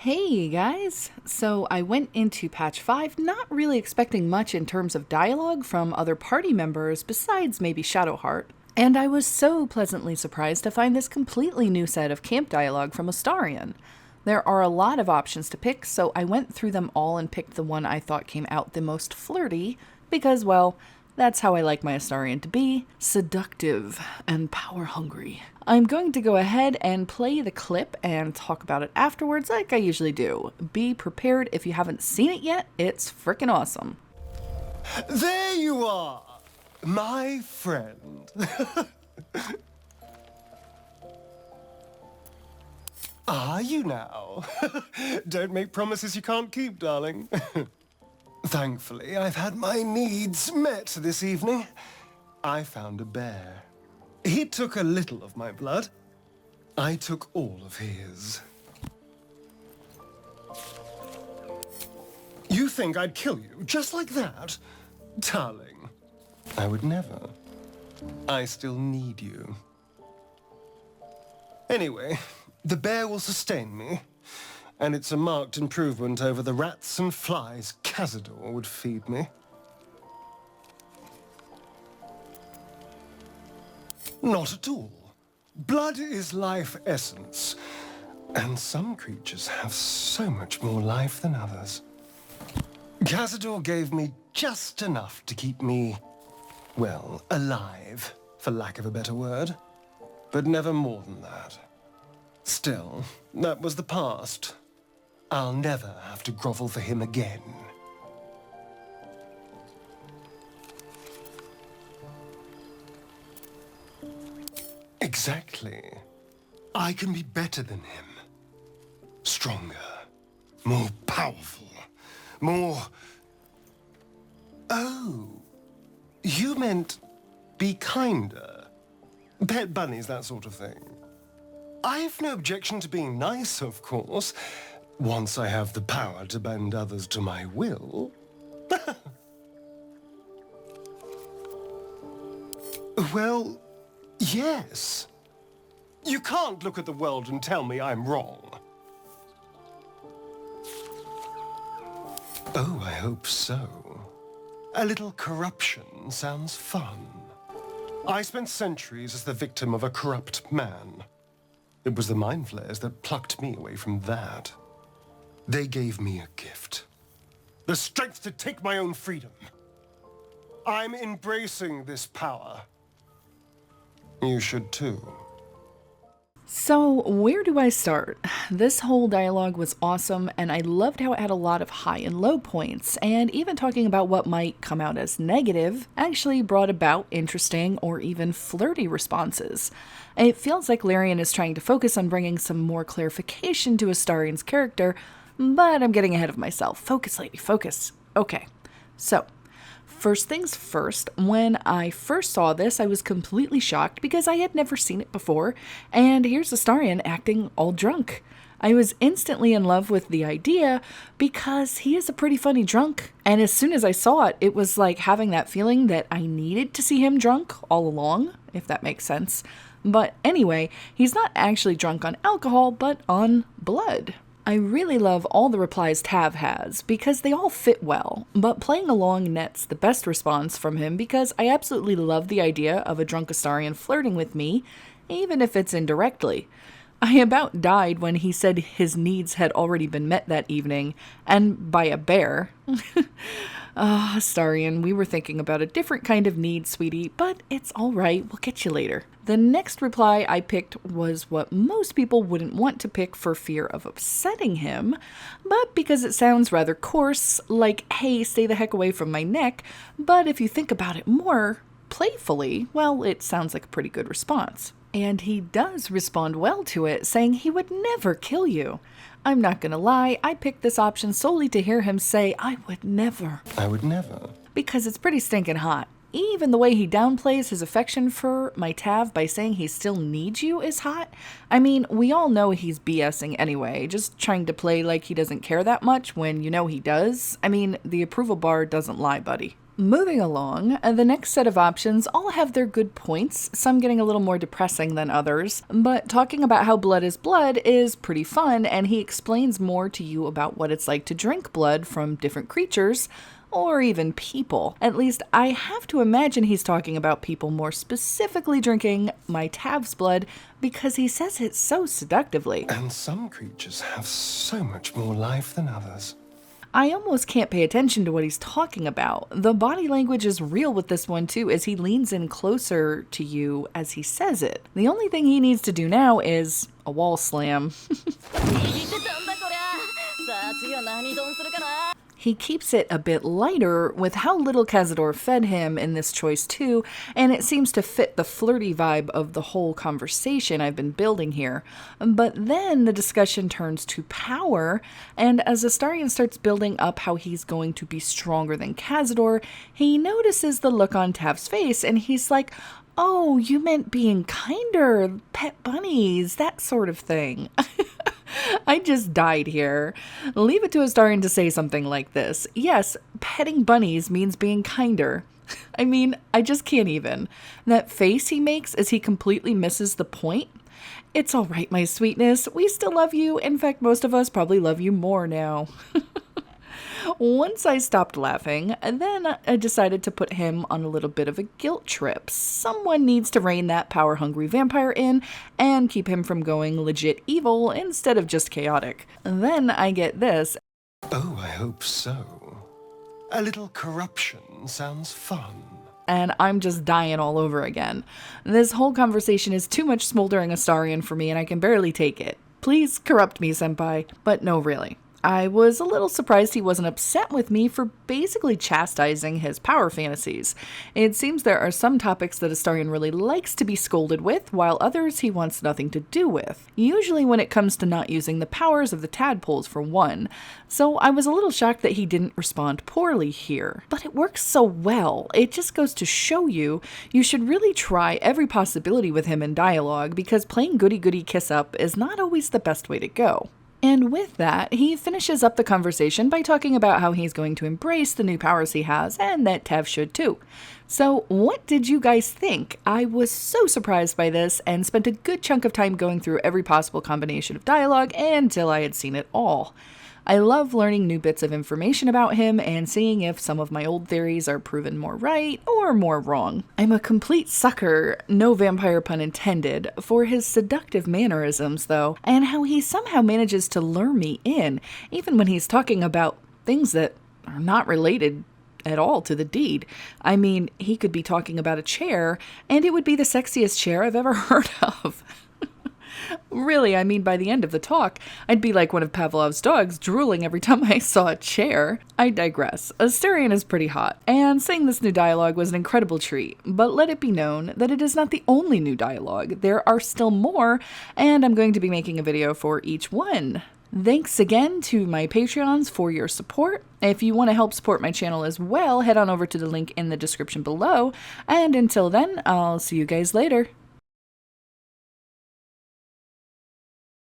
Hey guys! So I went into patch 5 not really expecting much in terms of dialogue from other party members besides maybe Shadowheart, and I was so pleasantly surprised to find this completely new set of camp dialogue from Astarion. There are a lot of options to pick, so I went through them all and picked the one I thought came out the most flirty, because, well, that's how I like my Astarion to be, seductive and power hungry. I'm going to go ahead and play the clip and talk about it afterwards like I usually do. Be prepared if you haven't seen it yet, it's freaking awesome. There you are, my friend. Are you now? Don't make promises you can't keep, darling. Thankfully, I've had my needs met this evening. I found a bear. He took a little of my blood. I took all of his. You think I'd kill you just like that? Darling, I would never. I still need you. Anyway, the bear will sustain me, and it's a marked improvement over the rats and flies Cazador would feed me. Not at all. Blood is life essence, and some creatures have so much more life than others. Cazador gave me just enough to keep me, well, alive, for lack of a better word, but never more than that. Still, that was the past. I'll never have to grovel for him again. Exactly. I can be better than him. Stronger. More powerful. More... Oh. You meant be kinder. Pet bunnies, that sort of thing. I've no objection to being nice, of course, once I have the power to bend others to my will. Well, yes. You can't look at the world and tell me I'm wrong. Oh, I hope so. A little corruption sounds fun. I spent centuries as the victim of a corrupt man. It was the mind flayers that plucked me away from that. They gave me a gift. The strength to take my own freedom. I'm embracing this power. You should too. So, where do I start? This whole dialogue was awesome, and I loved how it had a lot of high and low points, and even talking about what might come out as negative actually brought about interesting or even flirty responses. It feels like Larian is trying to focus on bringing some more clarification to Astarion's character, but I'm getting ahead of myself. Focus, lady, focus. Okay, so... First things first, when I first saw this, I was completely shocked because I had never seen it before, and here's Astarion acting all drunk. I was instantly in love with the idea because he is a pretty funny drunk, and as soon as I saw it, it was like having that feeling that I needed to see him drunk all along, if that makes sense. But anyway, he's not actually drunk on alcohol, but on blood. I really love all the replies Tav has, because they all fit well, but playing along nets the best response from him because I absolutely love the idea of a drunk Astarion flirting with me, even if it's indirectly. I about died when he said his needs had already been met that evening, and by a bear. Astarion, we were thinking about a different kind of need, sweetie, but it's alright, we'll get you later. The next reply I picked was what most people wouldn't want to pick for fear of upsetting him, but because it sounds rather coarse, like, hey, stay the heck away from my neck, but if you think about it more playfully, well, it sounds like a pretty good response. And he does respond well to it, saying he would never kill you. I'm not gonna lie, I picked this option solely to hear him say, I would never. I would never. Because it's pretty stinking hot. Even the way he downplays his affection for my Tav by saying he still needs you is hot. I mean, we all know he's BSing anyway, just trying to play like he doesn't care that much when you know he does. I mean, the approval bar doesn't lie, buddy. Moving along, the next set of options all have their good points, some getting a little more depressing than others, but talking about how blood is pretty fun, and he explains more to you about what it's like to drink blood from different creatures, or even people. At least I have to imagine he's talking about people, more specifically drinking my Tav's blood, because he says it so seductively. And some creatures have so much more life than others. I almost can't pay attention to what he's talking about. The body language is real with this one too, as he leans in closer to you as he says it. The only thing he needs to do now is a wall slam. He keeps it a bit lighter with how little Cazador fed him in this choice too, and it seems to fit the flirty vibe of the whole conversation I've been building here. But then the discussion turns to power, and as Astarion starts building up how he's going to be stronger than Cazador, he notices the look on Tav's face, and he's like, "Oh, you meant being kinder, pet bunnies, that sort of thing." I just died here. Leave it to Astarion to say something like this. Yes, petting bunnies means being kinder. I mean, I just can't even. That face he makes as he completely misses the point. It's all right, my sweetness. We still love you. In fact, most of us probably love you more now. Once I stopped laughing, then I decided to put him on a little bit of a guilt trip. Someone needs to rein that power-hungry vampire in and keep him from going legit evil instead of just chaotic. Then I get this. Oh, I hope so. A little corruption sounds fun. And I'm just dying all over again. This whole conversation is too much smoldering Astarion for me, and I can barely take it. Please corrupt me, senpai. But no, really. I was a little surprised he wasn't upset with me for basically chastising his power fantasies. It seems there are some topics that Astarion really likes to be scolded with, while others he wants nothing to do with. Usually when it comes to not using the powers of the tadpoles for one. So I was a little shocked that he didn't respond poorly here. But it works so well. It just goes to show you should really try every possibility with him in dialogue, because playing goody-goody kiss-up is not always the best way to go. And with that, he finishes up the conversation by talking about how he's going to embrace the new powers he has, and that Tav should too. So what did you guys think? I was so surprised by this and spent a good chunk of time going through every possible combination of dialogue until I had seen it all. I love learning new bits of information about him and seeing if some of my old theories are proven more right or more wrong. I'm a complete sucker, no vampire pun intended, for his seductive mannerisms though, and how he somehow manages to lure me in, even when he's talking about things that are not related at all to the deed. I mean, he could be talking about a chair, and it would be the sexiest chair I've ever heard of. Really, I mean, by the end of the talk, I'd be like one of Pavlov's dogs, drooling every time I saw a chair. I digress. Astarion is pretty hot, and seeing this new dialogue was an incredible treat, but let it be known that it is not the only new dialogue. There are still more, and I'm going to be making a video for each one. Thanks again to my Patreons for your support. If you want to help support my channel as well, head on over to the link in the description below, and until then, I'll see you guys later.